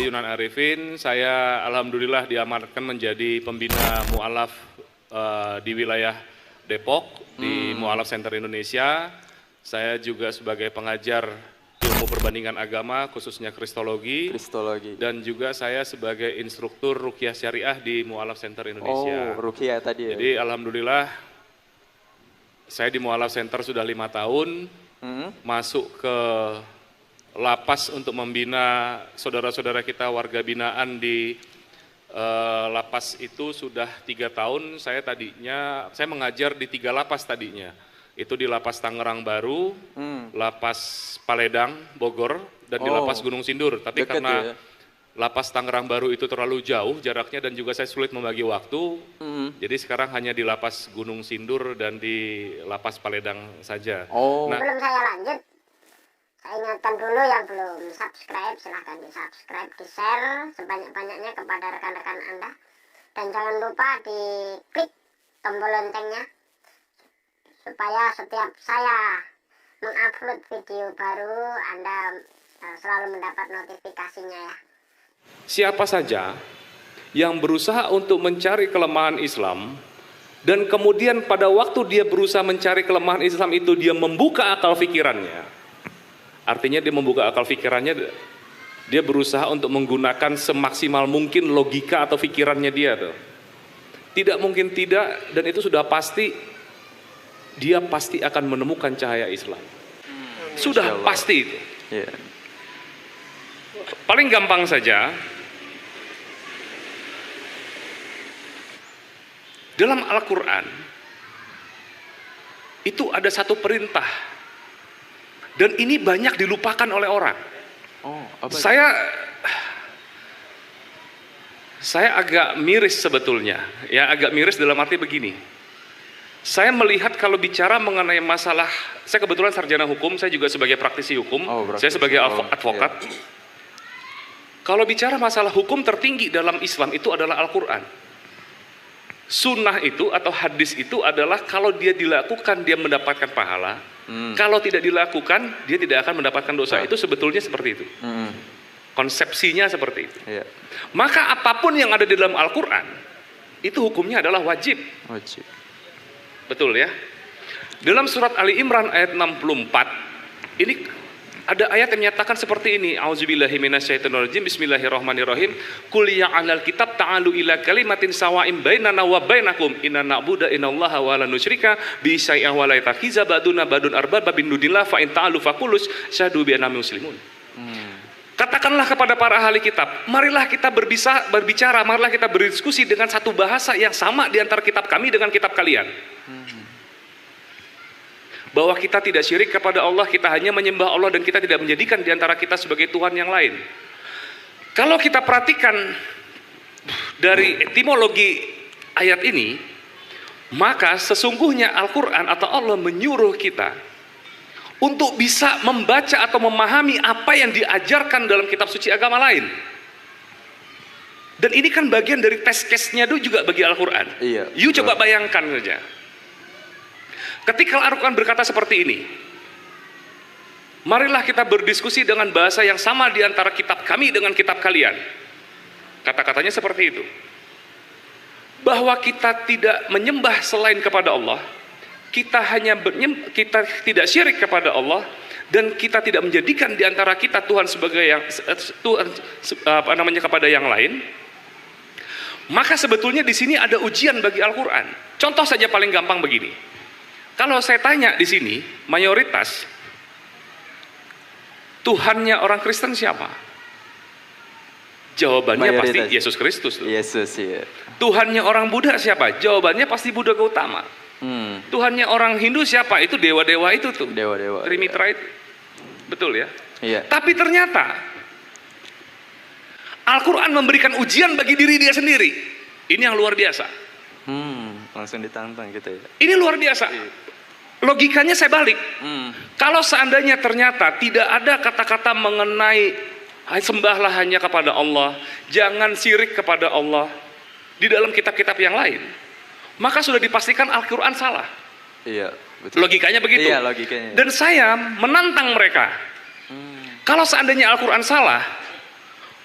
Yunan Arifin. Saya alhamdulillah diamanatkan menjadi pembina mu'alaf di wilayah Depok, di Mu'alaf Center Indonesia. Saya juga sebagai pengajar ilmu perbandingan agama, khususnya Kristologi. Dan juga saya sebagai instruktur Ruqyah Syariah di Mu'alaf Center Indonesia. Oh, Ruqyah tadi ya? Jadi alhamdulillah saya di Mu'alaf Center sudah 5 tahun, masuk ke lapas untuk membina saudara-saudara kita warga binaan di lapas itu sudah 3 tahun. Saya mengajar di 3 lapas tadinya. Itu di lapas Tangerang Baru, lapas Paledang, Bogor, dan di lapas Gunung Sindur. Tapi karena lapas Tangerang Baru itu terlalu jauh jaraknya dan juga saya sulit membagi waktu, jadi sekarang hanya di lapas Gunung Sindur dan di lapas Paledang saja. Nah, sebelum saya lanjut, saya ingatkan dulu yang belum subscribe, silahkan di subscribe, di share sebanyak-banyaknya kepada rekan-rekan Anda. Dan jangan lupa di klik tombol loncengnya, supaya setiap saya mengupload video baru, Anda selalu mendapat notifikasinya ya. Siapa saja yang berusaha untuk mencari kelemahan Islam, dan kemudian pada waktu dia berusaha mencari kelemahan Islam itu, dia membuka akal pikirannya. Artinya dia membuka akal pikirannya, dia berusaha untuk menggunakan semaksimal mungkin logika atau pikirannya dia tuh. Tidak mungkin tidak, dan itu sudah pasti, dia pasti akan menemukan cahaya Islam. Sudah pasti itu. Paling gampang saja, dalam Al-Quran itu ada satu perintah, dan ini banyak dilupakan oleh orang. Saya agak miris sebetulnya, ya agak miris dalam arti begini. Saya melihat kalau bicara mengenai masalah, saya kebetulan sarjana hukum, saya juga sebagai praktisi hukum, saya sebagai advokat. Kalau bicara masalah hukum tertinggi dalam Islam itu adalah Al-Quran. Sunnah itu atau hadis itu adalah kalau dia dilakukan dia mendapatkan pahala, kalau tidak dilakukan dia tidak akan mendapatkan dosa. Itu sebetulnya seperti itu. Konsepsinya seperti itu. Maka apapun yang ada di dalam Al-Quran itu hukumnya adalah wajib. Betul ya. Dalam surat Ali Imran ayat 64 ini ada ayat yang menyatakan seperti ini. Auzubillahi minasyaitonirrajim. Bismillahirrahmanirrahim. Qul ya ahlal kitab ta'alu ila kalimatin sawa'im bainana wa bainakum inna na'budu inallaha wa la nusyrika bi syai'in wa la yatakhiza ba'duna ba'dun arbaba min dunillah fa in ta'alu faqulus syahadu bi anna muslimun. Katakanlah kepada para ahli kitab, marilah kita berbicara, marilah kita berdiskusi dengan satu bahasa yang sama di antara kitab kami dengan kitab kalian. Bahwa kita tidak syirik kepada Allah, kita hanya menyembah Allah dan kita tidak menjadikan di antara kita sebagai Tuhan yang lain. Kalau kita perhatikan dari etimologi ayat ini, maka sesungguhnya Al-Quran atau Allah menyuruh kita untuk bisa membaca atau memahami apa yang diajarkan dalam kitab suci agama lain. Dan ini kan bagian dari test case-nya juga bagi Al-Quran. Coba bayangkan saja. Ketika Al-Quran berkata seperti ini, marilah kita berdiskusi dengan bahasa yang sama di antara kitab kami dengan kitab kalian. Kata-katanya seperti itu. Bahwa kita tidak menyembah selain kepada Allah, kita tidak syirik kepada Allah, dan kita tidak menjadikan di antara kita Tuhan sebagai Tuhan kepada yang lain. Maka sebetulnya di sini ada ujian bagi Al-Quran. Contoh saja paling gampang begini. Kalau saya tanya di sini, mayoritas Tuhannya orang Kristen siapa? Jawabannya pasti Yesus Kristus. Tuhannya orang Buddha siapa? Jawabannya pasti Buddha Gautama. Tuhannya orang Hindu siapa? Itu dewa-dewa itu tuh. Trimitra itu. Betul ya? Tapi ternyata Al-Quran memberikan ujian bagi diri dia sendiri. Ini yang luar biasa. Langsung ditantang gitu ya. Ini luar biasa. Logikanya saya balik. Kalau seandainya ternyata tidak ada kata-kata mengenai sembahlah hanya kepada Allah, jangan syirik kepada Allah di dalam kitab-kitab yang lain, maka sudah dipastikan Al-Quran salah. Betul. Logikanya begitu. Logikanya. Dan saya menantang mereka. Kalau seandainya Al-Quran salah,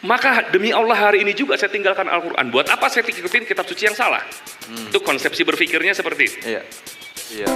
Maka demi Allah hari ini juga saya tinggalkan Al-Quran. Buat apa saya ikutin kitab suci yang salah? Itu konsepsi berpikirnya seperti itu. Iya. Iya.